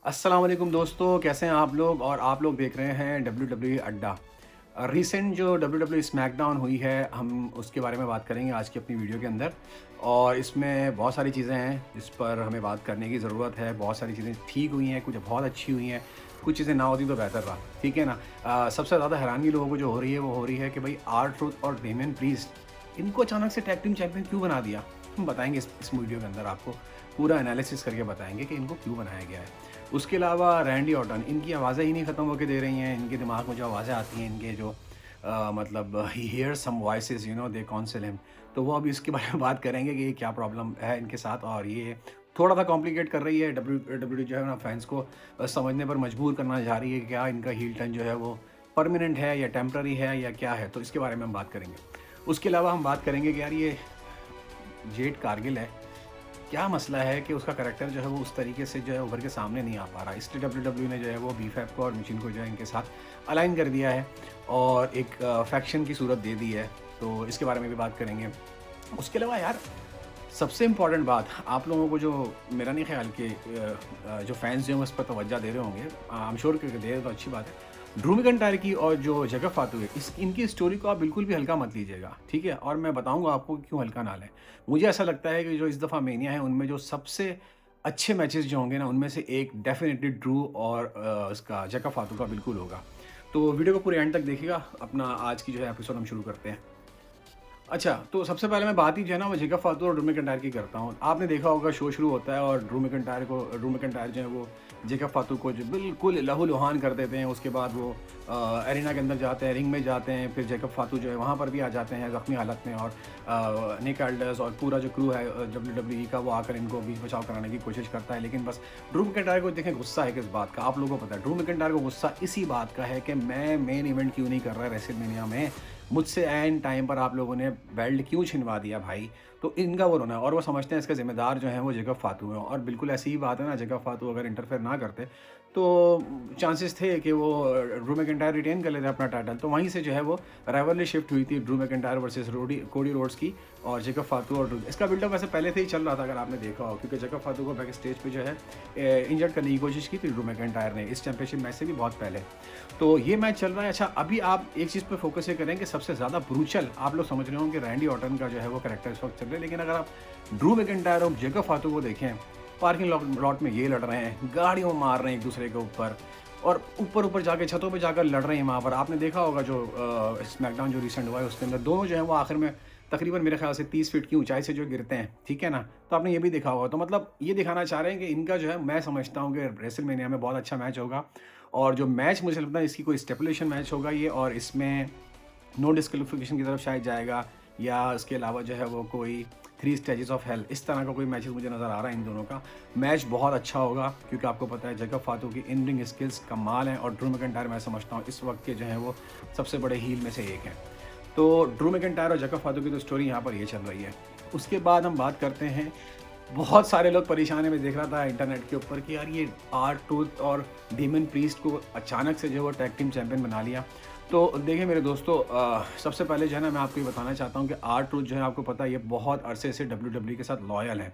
अस्सलाम वालेकुम दोस्तों, कैसे हैं आप लोग? और आप लोग देख रहे हैं WWE अड्डा। रीसेंट जो WWE स्मैकडाउन हुई है, हम उसके बारे में बात करेंगे आज की अपनी वीडियो के अंदर। और इसमें बहुत सारी चीज़ें हैं जिस पर हमें बात करने की ज़रूरत है। बहुत सारी चीज़ें ठीक हुई हैं, कुछ बहुत अच्छी हुई हैं, कुछ चीज़ें ना होती तो बेहतर रहा, ठीक है ना? सबसे ज़्यादा हैरानगी लोगों को जो हो रही है वो हो रही है कि भाई R-Truth और डेमियन प्रीस्ट इनको अचानक से टैग टीम चैंपियन क्यों बना दिया? हम बताएँगे इस वीडियो के अंदर आपको पूरा एनालिसिस करके बताएँगे कि इनको क्यों बनाया गया है। उसके अलावा रैंडी ऑर्टन, इनकी आवाज़ें ही नहीं ख़त्म होके दे रही हैं। इनके दिमाग में जो आवाज़ें आती हैं, इनके जो मतलब ही hears some voices, you know, they counsel him. तो वो अभी इसके बारे में बात करेंगे कि ये क्या प्रॉब्लम है इनके साथ, और ये थोड़ा सा कॉम्प्लिकेट कर रही है डब्ल्यू जो है ना, फैंस को समझने पर मजबूर करना चाह रही है कि क्या इनका हील टर्न जो है वो परमानेंट है या टेम्पररी है या क्या है। तो इसके बारे में हम बात करेंगे। उसके अलावा हम बात करेंगे कि यार ये जेड कारगिल है, क्या मसला है कि उसका करैक्टर जो है वो उस तरीके से जो है उभर के सामने नहीं आ पा रहा। इसलिए डब्ल्यूडब्ल्यू ने जो है वो बीफैप को और मिचिन को जो है इनके साथ अलाइन कर दिया है और एक फैक्शन की सूरत दे दी है। तो इसके बारे में भी बात करेंगे। उसके अलावा यार सबसे इम्पॉर्टेंट बात, आप लोगों को जो मेरा नहीं ख्याल कि जो फैंस जो हैं उस पर तवज्जो दे रहे होंगे, आई एम श्योर कि दे रहे तो अच्छी बात है। ड्रू मैकिंटायर की और जो जगह फातू है, इनकी स्टोरी को आप बिल्कुल भी हल्का मत लीजिएगा, ठीक है? और मैं बताऊंगा आपको कि क्यों हल्का ना लें। मुझे ऐसा लगता है कि जो इस दफ़ा मेनिया है उनमें जो सबसे अच्छे मैचेस जो होंगे ना, उनमें से एक डेफिनेटली ड्रू और उसका जगह फातू का बिल्कुल होगा। तो वीडियो को पूरे एंड तक देखिएगा। अपना आज की जो है एपिसोड हम शुरू करते हैं। अच्छा, तो सबसे पहले मैं बात ही जो है ना वो जेकब फातू और ड्रू मैकिंटायर की करता हूँ। आपने देखा होगा शो शुरू होता है और ड्रू मैकिंटायर जो है वो जेकब फातू को जो बिल्कुल लहूलुहान कर देते हैं। उसके बाद वो एरिना के अंदर जाते हैं, रिंग में जाते हैं, फिर जेकब फातू जो है वहाँ पर भी आ जाते हैं ज़ख्मी हालत में, और निक एल्डर्स और पूरा जो क्रू है WWE का वो आकर इनको बीच बचाव कराने की कोशिश करता है। लेकिन बस ड्रू मैकिंटायर को देखें गुस्सा है किस बात का, आप लोगों को पता है। ड्रू मैकिंटायर को गुस्सा इसी बात का है कि मैं मेन इवेंट क्यों नहीं कर रहा रेसलमेनिया में, मुझसे ऐन टाइम पर आप लोगों ने बेल्ट क्यों छिनवा दिया भाई। तो इनका वो रोना है और वो समझते हैं इसके ज़िम्मेदार जो हैं वो जेकब फातू हैं। और बिल्कुल ऐसी ही बात है ना, जेकब फातू अगर इंटरफेयर ना करते तो चांसेस थे कि वो ड्रू मैकिंटायर रिटेन कर लेते अपना टाइटल। तो वहीं से जो है वो राइवलरी शिफ्ट हुई थी Drew McIntyre versus Cody Rhodes की, और जेकब फातू और इसका बिल्डअप वैसे पहले से ही चल रहा था अगर आपने देखा हो, क्योंकि जेकब फातू को बैक स्टेज पे जो है इंजर्ड करने की कोशिश की थी ड्रू मैकिंटायर ने इस चैंपियनशिप मैच से भी बहुत पहले। तो ये मैच चल रहा है। अच्छा, अभी आप एक चीज़ पे फोकस ये करें कि सबसे ज़्यादा ब्रूचल आप लोग समझ रहे होंगे कि रैंडी ऑर्टन का जो है वो कैरेक्टर इस वक्त चल रहा है। लेकिन अगर आप ड्रू मैकिंटायर और जेकब फातू को देखें, पार्किंग लॉट में ये लड़ रहे हैं, गाड़ियों में मार रहे हैं एक दूसरे के ऊपर, और ऊपर ऊपर जाके छतों पे जाकर लड़ रहे हैं वहाँ पर। आपने देखा होगा जो स्मैकडाउन जो रिसेंट हुआ है उसके अंदर दोनों जो है वो आखिर में तकरीबन मेरे ख्याल से 30 फीट की ऊंचाई से जो गिरते हैं, ठीक है ना? तो आपने ये भी देखा होगा। तो मतलब ये दिखाना चाह रहे हैं कि इनका जो है, मैं समझता हूँ कि रेसलमेनिया में बहुत अच्छा मैच होगा। और जो मैच मुझे लगता है इसकी कोई स्टेपुलेशन मैच होगा ये, और इसमें नो डिस्क्वालिफिकेशन की तरफ शायद जाएगा, या इसके अलावा जो है वो कोई 3 स्टेजेस ऑफ हेल, इस तरह का कोई मैचेस मुझे नज़र आ रहा है इन दोनों का। मैच बहुत अच्छा होगा क्योंकि आपको पता है जेकब फातू की इन रिंग स्किल्स कमाल हैं, और ड्रू मैकिंटायर मैं समझता हूँ इस वक्त के जो है वो सबसे बड़े हील में से एक हैं। तो ड्रू मैकिंटायर और जेकब फातू की तो स्टोरी यहाँ पर ये चल रही है। उसके बाद हम बात करते हैं, बहुत सारे लोग परेशान हैं। मैं देख रहा था इंटरनेट के ऊपर कि यार ये R-Truth और डेमियन प्रीस्ट को अचानक से जो है वो टैग टीम चैंपियन बना लिया। तो देखिए मेरे दोस्तों, सबसे पहले जो है ना मैं आपको ये बताना चाहता हूँ कि R-Truth जो है आपको पता है ये बहुत अरसे से WWE के साथ लॉयल है।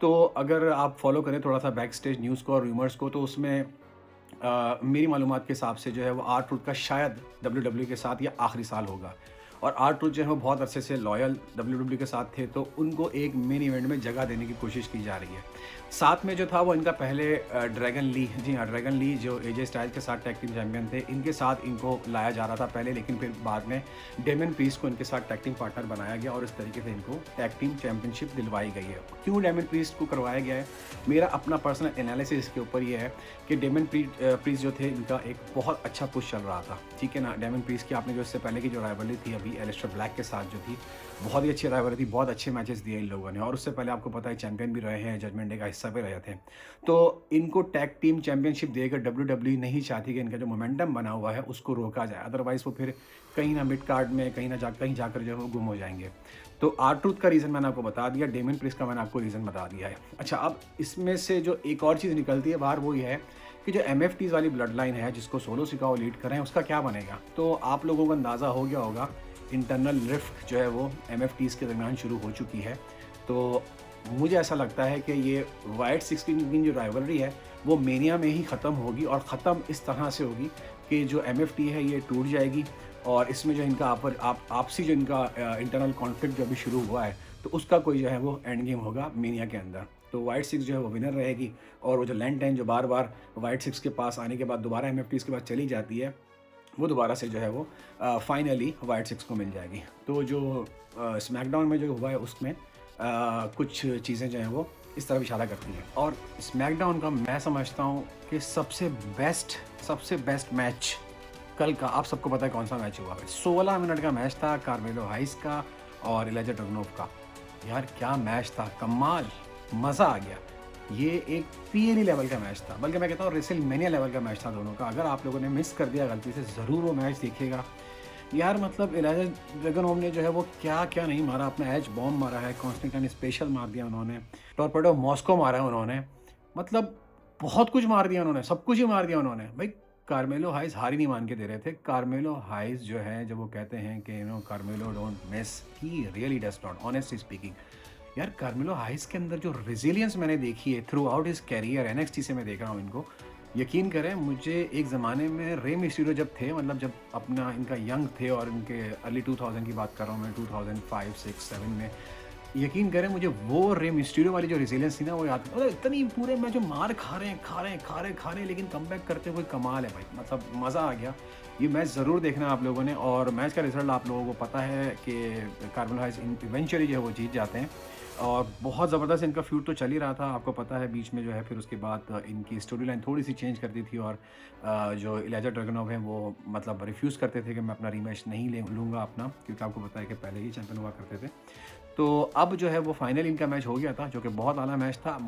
तो अगर आप फॉलो करें थोड़ा सा बैक स्टेज न्यूज़ को और रूमर्स को, तो उसमें मेरी मालूमात के हिसाब से जो है वो R-Truth का शायद WWE के साथ ये आखिरी साल होगा। और R-Truth जो है वो बहुत अरसे से लॉयल WWE के साथ थे, तो उनको एक मेन इवेंट में जगह देने की कोशिश की जा रही है। साथ में जो था वो इनका पहले ड्रैगन ली, जी हाँ ड्रैगन ली जो AJ स्टाइल्स के साथ टैग टीम चैंपियन थे, इनके साथ इनको लाया जा रहा था पहले, लेकिन फिर बाद में डेमियन प्रीस्ट को इनके साथ टैग टीम पार्टनर बनाया गया और इस तरीके से इनको टैग टीम चैंपियनशिप दिलवाई गई है। क्यों डेमियन प्रीस्ट को करवाया गया है, मेरा अपना पर्सनल एनालिसिस इसके ऊपर ये है कि डेमियन प्रीस्ट जो थे इनका एक बहुत अच्छा पुश चल रहा था, ठीक है ना? डेमियन प्रीस्ट की आपने जो इससे पहले की जो राइवलरी थी अभी एलिस्टर ब्लैक के साथ जो थी, बहुत ही अच्छी राइवलरी थी, बहुत अच्छे मैचेस दिए इन लोगों ने, और उससे पहले आपको पता है चैंपियन भी रहे हैं, जजमेंट डे का हिस्सा भी रहे थे। तो इनको टैग टीम चैंपियनशिप देकर WWE नहीं चाहती कि इनका जो मोमेंटम बना हुआ है उसको रोका जाए, अदरवाइज वो फिर कहीं ना मिड कार्ड में कहीं जाकर जो है वो गुम हो जाएंगे। तो R-Truth का रीज़न मैंने आपको बता दिया, डेमियन प्रीस्ट का मैंने आपको रीज़न बता दिया है। अच्छा, अब इसमें से जो एक और चीज़ निकलती है बाहर, वो ये है कि जो MFTs वाली ब्लड लाइन है जिसको सोलो सिकाओ लीड कर रहे हैं, उसका क्या बनेगा। तो आप लोगों को अंदाज़ा हो गया होगा, इंटरनल रिफ्ट जो है वो MFTs के दरमियान शुरू हो चुकी है। तो मुझे ऐसा लगता है कि ये वाइट 16 की जो राइवलरी है वो मेनिया में ही ख़त्म होगी और ख़त्म इस तरह से होगी कि जो एमएफटी है ये टूट जाएगी और इसमें जो इनका आपसी जो इनका इंटरनल कॉन्फ्लिक्ट जो अभी शुरू हुआ है, तो उसका कोई जो है वो एंड गेम होगा मेनिया के अंदर। तो वाइट सिक्स जो है वो विनर रहेगी और वो जो लैन 10 जो बार-बार वाइट सिक्स के पास आने के बाद दोबारा एमएफटीज़ के पास चली जाती है, वो दोबारा से जो है वो फाइनली वाइट सिक्स को मिल जाएगी। तो जो स्मैकडाउन में जो हुआ है उसमें कुछ चीज़ें जो हैं वो इस तरफ इशारा करती हैं और स्मैकडाउन का मैं समझता हूँ कि सबसे बेस्ट मैच कल का, आप सबको पता है कौन सा मैच हुआ है। 16 मिनट का मैच था कार्मेलो हाइस का और इलिया ड्रगुनोव का। यार क्या मैच था, कमाल, मज़ा आ गया। ये एक पीएलई लेवल का मैच था, बल्कि मैं कहता हूँ रेसलमेनिया लेवल का मैच था दोनों का। अगर आप लोगों ने मिस कर दिया गलती से, ज़रूर वो मैच देखिएगा। यार मतलब इलिया ड्रगुनोव ने जो है वो क्या क्या नहीं मारा, अपना एज बॉम्ब मारा है, कॉन्स्टेंटाइन स्पेशल मार दिया उन्होंने, टॉर्पेडो मॉस्को मारा है उन्होंने, मतलब बहुत कुछ मार दिया उन्होंने, सब कुछ ही मार दिया उन्होंने। भाई कार्मेलो हाइस हार ही नहीं मान के दे रहे थे। कार्मेलो हाइस जो है, जब वो कहते हैं कि कार्मेलो don't miss, he really does not, honestly speaking. यार कार्मेलो हाइस के अंदर जो रेजिलियंस मैंने देखी है throughout his career, NXT से मैं देख रहा हूँ इनको, यकीन करें मुझे एक ज़माने में रे मिस्टीरियो जब थे, मतलब जब अपना इनका यंग थे और इनके अर्ली 2000 की बात कर रहा हूँ मैं, 2005, 6, 7 में, यकीन करें मुझे वो रे मिस्टीरियो वाली जो रेजिलियंस थी ना वो याद, मतलब इतनी पूरे में जो मार खा रहे हैं लेकिन कमबैक करते हुए कमाल है भाई, मतलब मज़ा आ गया। ये मैच ज़रूर देखना आप लोगों ने और मैच का रिजल्ट आप लोगों को पता है कि कार्मेलो हाइस इवेंचुअली जो है वो जीत जाते हैं और बहुत ज़बरदस्त इनका फ्यूड तो चल ही रहा था, आपको पता है। बीच में जो है फिर उसके बाद इनकी स्टोरी लाइन थोड़ी सी चेंज कर दी थी और जो इलिया ड्रगुनोव है वो मतलब रिफ्यूज़ करते थे कि मैं अपना रीमैच नहीं लूँगा अपना, क्योंकि आपको पता है कि पहले ही चैंपियन हुआ करते थे। तो अब जो है वो फाइनल इनका मैच हो गया था, जो कि बहुत आला मैच था।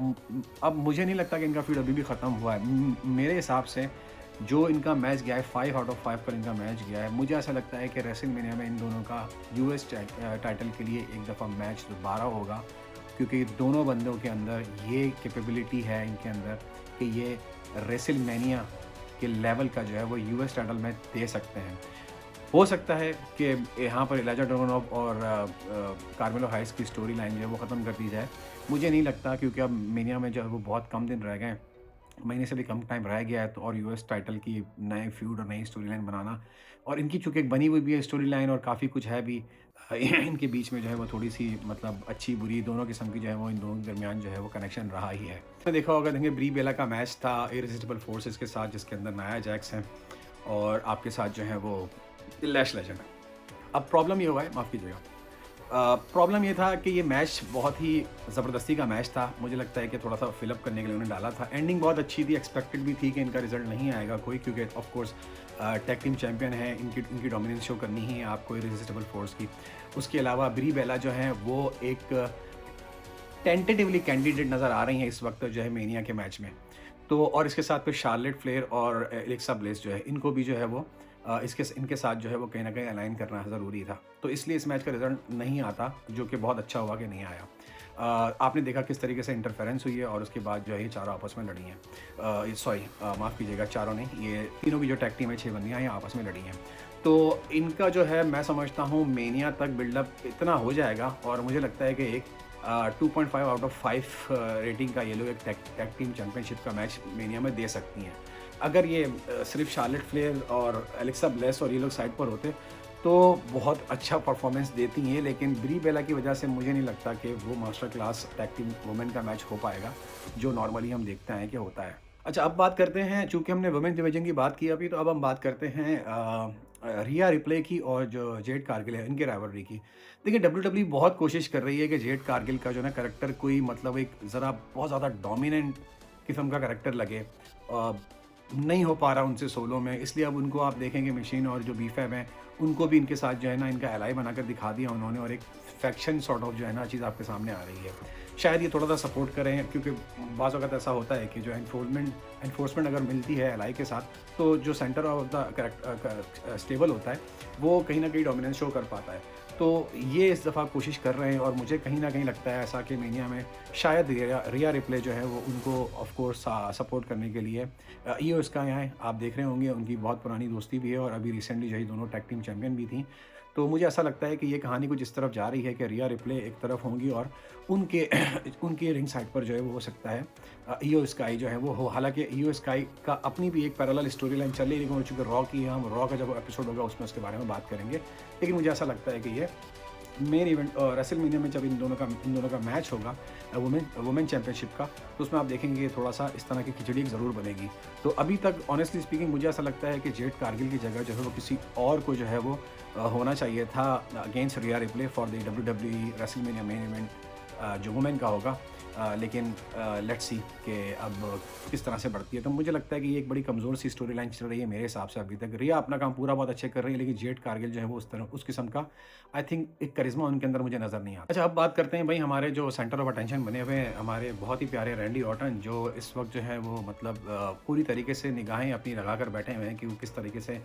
अब मुझे नहीं लगता कि इनका फील्ड अभी भी ख़त्म हुआ है। मेरे हिसाब से जो इनका मैच गया है 5 आउट ऑफ 5 पर इनका मैच गया है, मुझे ऐसा लगता है कि रेसलमेनिया में इन दोनों का यूएस टाइटल के लिए एक दफ़ा मैच दोबारा होगा, क्योंकि दोनों बंदों के अंदर ये कैपेबिलिटी है इनके अंदर कि ये रेसलमेनिया के लेवल का जो है वो यूएस टाइटल मैच दे सकते हैं। हो सकता है कि यहाँ पर इलिया ड्रगुनोव और कार्मेलो हाइस की स्टोरी लाइन जो है वो ख़त्म कर दी जाए। मुझे नहीं लगता, क्योंकि अब मेनिया में जो है वो बहुत कम दिन रह गए हैं, महीने से भी कम टाइम रह गया है, तो और यूएस टाइटल की नए फ्यूड और नई स्टोरी लाइन बनाना, और इनकी चूँकि एक बनी हुई भी है स्टोरी लाइन और काफ़ी कुछ है भी इनके बीच में जो है वो थोड़ी सी मतलब अच्छी बुरी दोनों किस्म की जो है वो इन दोनों के दरमियान जो है वो कनेक्शन रहा ही है। तो देखा होगा, देखेंगे ब्री बेला का मैच था इररेसिस्टिबल फोर्सेस के साथ, जिसके अंदर नाया जैक्स हैं और आपके साथ जो है वो लैश लेजेंड है। अब प्रॉब्लम ये हुआ है, माफ़ कीजिएगा, प्रॉब्लम ये था कि ये मैच बहुत ही ज़बरदस्ती का मैच था। मुझे लगता है कि थोड़ा सा फिलअप करने के लिए उन्होंने डाला था। एंडिंग बहुत अच्छी थी, एक्सपेक्टेड भी थी कि इनका रिजल्ट नहीं आएगा कोई, क्योंकि of course tag team champion है, इनकी डोमिनेंस शो करनी ही है आपको इररेसिस्टिबल फोर्स की। उसके अलावा ब्री बेला जो है वो एक टेंटेटिवली कैंडिडेट नज़र आ रही हैं इस वक्त जो है मेनिया के मैच में। तो और इसके साथ फिर शार्लेट फ्लेयर और एलेक्सा ब्लेस जो है, इनको भी जो है वो इनके साथ जो है वो कहीं ना कहीं अलाइन करना ज़रूरी था। तो इसलिए इस मैच का रिजल्ट नहीं आता, जो कि बहुत अच्छा हुआ कि नहीं आया। आपने देखा किस तरीके से इंटरफेरेंस हुई है और उसके बाद जो है ये चारों आपस में लड़ी हैं। सॉरी, माफ़ कीजिएगा, चारों नहीं, ये तीनों की जो टैग टीम है 6 बंदियाँ हैं, आपस में लड़ी हैं। तो इनका जो है मैं समझता हूँ मेनिया तक बिल्डअप इतना हो जाएगा और मुझे लगता है कि एक 2.5 आउट ऑफ 5 रेटिंग का ये लोग एक टैग टीम चैंपियनशिप का मैच मेनिया में दे सकती हैं। अगर ये सिर्फ शार्लेट फ्लेयर और एलेक्सा ब्लेस और ये लोग साइड पर होते तो बहुत अच्छा परफॉर्मेंस देती हैं, लेकिन ब्री बेला की वजह से मुझे नहीं लगता कि वो master class tag team women का मैच हो पाएगा, जो नॉर्मली हम देखते हैं कि होता है। अच्छा, अब बात करते हैं, चूँकि हमने वुमेन डिवीजन की बात की अभी, तो अब हम बात करते हैं रिया रिप्ले की और जो जेड कारगिल है, इनके राइवलरी की। देखिए, डब्ल्यूडब्ल्यूई बहुत कोशिश कर रही है कि जेड कारगिल का जो ना कैरेक्टर कोई मतलब एक ज़रा बहुत ज़्यादा डोमिनेंट किस्म का कैरेक्टर लगे, नहीं हो पा रहा उनसे सोलो में, इसलिए अब उनको आप देखेंगे मशीन और जो बीफैब हैं उनको भी इनके साथ जो है ना इनका एलाई बनाकर दिखा दिया उन्होंने, और एक फैक्शन सॉर्ट ऑफ जो है ना चीज़ आपके सामने आ रही है। शायद ये थोड़ा सा सपोर्ट करें, क्योंकि बाज़ वक़्त ऐसा होता है कि जो एनफोर्समेंट अगर मिलती है एलाई के साथ, तो जो सेंटर ऑफ द स्टेबल होता है वो कहीं ना कहीं डोमिनेंस शो कर पाता है। तो ये इस दफ़ा कोशिश कर रहे हैं और मुझे कहीं ना कहीं लगता है ऐसा कि मेनिया में शायद रिया रिप्ले जो है वो उनको ऑफ कोर्स सपोर्ट करने के लिए ईओ स्काई है, आप देख रहे होंगे, उनकी बहुत पुरानी दोस्ती भी है और अभी रिसेंटली जो है दोनों टैग टीम चैंपियन भी थी। तो मुझे ऐसा लगता है कि ये कहानी कुछ इस तरफ जा रही है कि रिया रिप्ले एक तरफ होंगी और उनके उनके रिंग साइड पर जो है वो हो सकता है ईओ स्काई जो है वो हो। हालाँकि ईओ स्काई का अपनी भी एक पैरेलल स्टोरी लाइन चल रही है, लेकिन चूँकि रॉ की है, हम रॉ का जब एपिसोड होगा उसमें उसके बारे में बात करेंगे। लेकिन मुझे ऐसा लगता है कि ये मेन इवेंट रेसलमेनिया में जब इन दोनों का मैच होगा वुमेन चैंपियनशिप का, तो उसमें आप देखेंगे कि थोड़ा-सा इस तरह की खिचड़ी ज़रूर बनेगी। तो अभी तक ऑनेस्टली स्पीकिंग मुझे ऐसा लगता है कि जेड कारगिल की जगह जो है वो किसी और को जो है वो होना चाहिए था against Rhea Ripley for the WWE WrestleMania main event जो वुमेन का होगा। लेकिन लेट्स सी कि अब किस तरह से बढ़ती है। तो मुझे लगता है कि ये एक बड़ी कमज़ोर सी स्टोरी लाइन चल रही है मेरे हिसाब से अभी तक। रिया अपना काम पूरा बहुत अच्छे कर रही है, लेकिन जेड कारगिल जो है वो उस किस्म का आई थिंक एक करिश्मा उनके अंदर मुझे नज़र नहीं आता। अच्छा, अब बात करते हैं भाई हमारे जो सेंटर ऑफ अटेंशन बने हुए हैं, हमारे बहुत ही प्यारे रैंडी ऑर्टन, जो इस वक्त जो है वो मतलब पूरी तरीके से निगाहें अपनी लगा कर बैठे हुए हैं कि वो किस तरीके से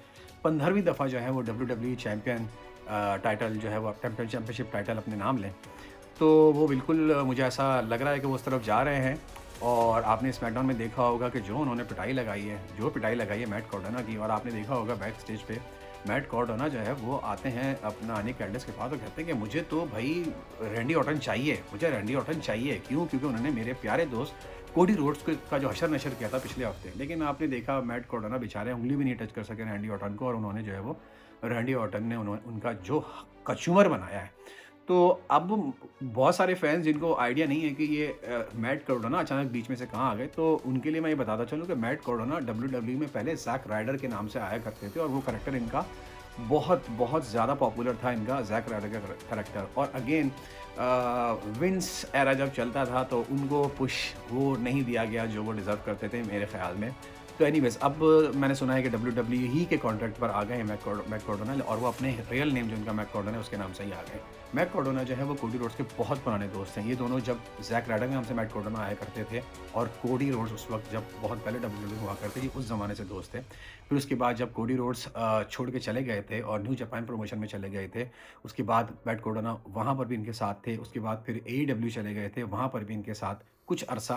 15वीं दफ़ा जो है वो डब्ल्यूडब्ल्यूई चैम्पियन टाइटल जो है वो चैम्पियनशिप टाइटल अपने नाम लें। तो वो बिल्कुल मुझे ऐसा लग रहा है कि वो उस तरफ जा रहे हैं। और आपने स्मैकडाउन में देखा होगा कि जो उन्होंने पिटाई लगाई है मैट कार्डोना की, और आपने देखा होगा बैक स्टेज पे मैट कार्डोना जो है वो आते हैं अपना निक एल्डस के पास और कहते हैं कि मुझे तो भाई रैंडी ऑर्टन चाहिए, मुझे रैंडी ऑर्टन चाहिए। क्यों? क्योंकि उन्होंने मेरे प्यारे दोस्त कोडी रोड्स का जो हशर नशर किया था पिछले हफ्ते। लेकिन आपने देखा मैट कार्डोना बेचारे उंगली भी नहीं टच कर सके रैंडी ऑर्टन को, और उन्होंने जो है वो रैंडी ऑर्टन ने उनका जो कचूमर बनाया है। तो अब बहुत सारे फैंस जिनको आइडिया नहीं है कि ये मैट कार्डोना अचानक बीच में से कहाँ आ गए, तो उनके लिए मैं ये बताता चलूँ कि मैट कार्डोना डब्ल्यूडब्ल्यूई में पहले जैक राइडर के नाम से आया करते थे, और वो करैक्टर इनका बहुत बहुत ज़्यादा पॉपुलर था, इनका जैक राइडर का करैक्टर। और अगेन विंस एरा जब चलता था तो उनको पुश वो नहीं दिया गया जो वो डिज़र्व करते थे मेरे ख्याल में। तो एनीवेज़ अब मैंने सुना है कि डब्ल्यूडब्ल्यूई ही के कॉन्ट्रैक्ट पर आ गए हैं मैट कार्डोना, और वो अपने रियल नेम जो उनका मैट कार्डोना है उसके नाम से ही आ गए। मैट कार्डोना जो है वो कोडी रोड्स के बहुत पुराने दोस्त हैं। ये दोनों जब जैक राइडर के नाम से मैट कार्डोना आया करते थे, और कोडी रोड्स उस वक्त जब बहुत पहले डब्ल्यूडब्ल्यूई हुआ करते थे, उस ज़माने से दोस्त थे। फिर उसके बाद जब कोडी रोड्स छोड़ के चले गए थे और न्यू जापान प्रमोशन में चले गए थे, उसके बाद मैट कार्डोना वहाँ पर भी इनके साथ थे। उसके बाद फिर एईडब्ल्यू चले गए थे, वहाँ पर भी इनके साथ कुछ अरसा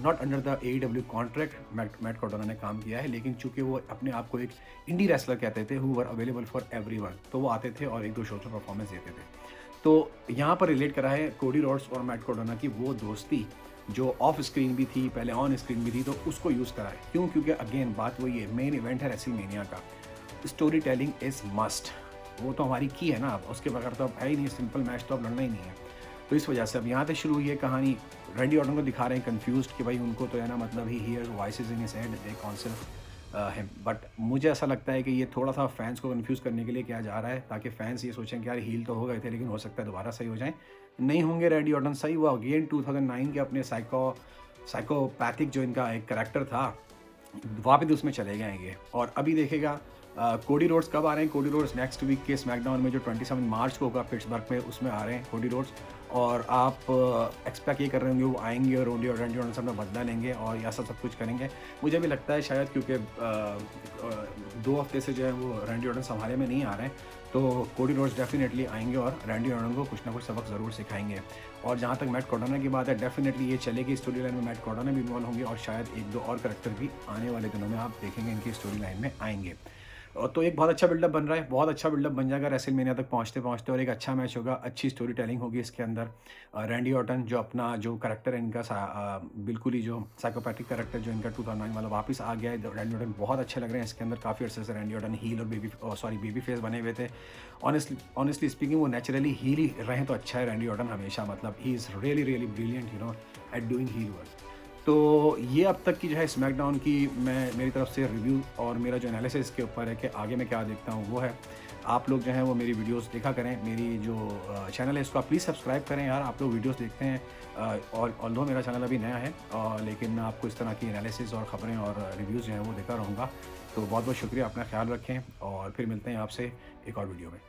not under the AEW contract Matt Cardona ने काम किया है। लेकिन चूंकि वो अपने आप को एक इंडी रेसलर कहते थे who were available for everyone, तो वो आते थे और एक दो शो में परफॉर्मेंस देते थे। तो यहाँ पर रिलेट करा है कोडी रोड्स और मैट कार्डोना की वो दोस्ती जो ऑफ स्क्रीन भी थी, पहले ऑन स्क्रीन भी थी, तो उसको यूज़ करा है। क्यों? क्योंकि अगेन बात वही है, मेन इवेंट है रेसलमेनिया का, स्टोरी टेलिंग इज़ मस्ट। वो तो हमारी की है ना, उसके बगैर तो अब है ही नहीं, सिंपल मैच तो अब लड़ना ही नहीं है। तो इस वजह से अब यहाँ से शुरू हुई है कहानी। रैंडी ऑर्टन को दिखा रहे हैं कंफ्यूज्ड कि भाई उनको तो है ना, मतलब he hear voices in his head they counsel him. But मुझे ऐसा लगता है कि ये थोड़ा सा फैंस को कंफ्यूज करने के लिए किया जा रहा है, ताकि फैंस ये सोचें कि यार हील तो हो गए थे, लेकिन हो सकता है दोबारा सही हो जाएं। नहीं होंगे रैंडी ऑर्टन सही, वो अगेन 2009 के अपने साइकोपैथिक जो इनका एक करैक्टर था वापस उसमें चले जाएंगे। और अभी देखेगा कोडी रोड्स कब आ रहे हैं। कोडी रोड्स नेक्स्ट वीक के स्मैकडाउन में जो 27 मार्च को होगा पिट्सबर्ग में, उसमें आ रहे हैं कोडी रोड्स। और आप एक्सपेक्ट ये कर रहे होंगे वो आएंगे और रैंडी ऑर्टन सब में बदला लेंगे और ऐसा सब कुछ करेंगे। मुझे भी लगता है शायद, क्योंकि 2 हफ्ते से जो है वो रैंडी ऑर्टन संभाले में नहीं आ रहे हैं, तो कोडी रोड्स डेफिनेटली आएंगे और रैंडी ऑर्टन को कुछ ना कुछ सबक ज़रूर सिखाएंगे। और जहाँ तक मैट कार्डोना की बात है, डेफिनेटली ये चलेगी स्टोरी लाइन में, मैट कार्डोना भी इन्वॉल्व होंगे और शायद 1-2 और करैक्टर भी आने वाले दिनों में आप देखेंगे इनकी स्टोरी लाइन में आएंगे। तो एक बहुत अच्छा बिल्डअप बन रहा है, बहुत अच्छा बिल्डअप बन जाएगा रेसलमेनिया तक पहुँचते पहुँचते, और एक अच्छा मैच होगा, अच्छी स्टोरी टेलिंग होगी इसके अंदर। रैंडी ऑर्टन जो अपना जो करैक्टर है इनका बिल्कुल ही जो साइकोपैथिक करैक्टर जो इनका 2009 वाला वापस आ गया है। रैंडी ऑर्टन बहुत अच्छे लग रहे हैं इसके अंदर, काफ़ी अर्से से रैंडी ऑर्टन हील और बेबी फेस बने हुए थे। ऑनेस्टली स्पीकिंग वो नेचुरली हील ही रहे तो अच्छा है रैंडी ऑर्टन हमेशा, मतलब he is really brilliant at doing heel work. तो ये अब तक की जो है स्मैकडाउन की मेरी तरफ से रिव्यू और मेरा जो एनालिसिस के ऊपर है कि आगे मैं क्या देखता हूँ वो है। आप लोग जो हैं वो मेरी वीडियोस देखा करें, मेरी जो चैनल है इसको आप प्लीज़ सब्सक्राइब करें यार। आप लोग वीडियोस देखते हैं और ऑल्दो मेरा चैनल अभी नया है, लेकिन मैं आपको इस तरह की एनालिसिस और ख़बरें और रिव्यूज़ जो हैं वो देता रहूँगा। तो बहुत बहुत शुक्रिया, अपना ख्याल रखें और फिर मिलते हैं आपसे एक और वीडियो में।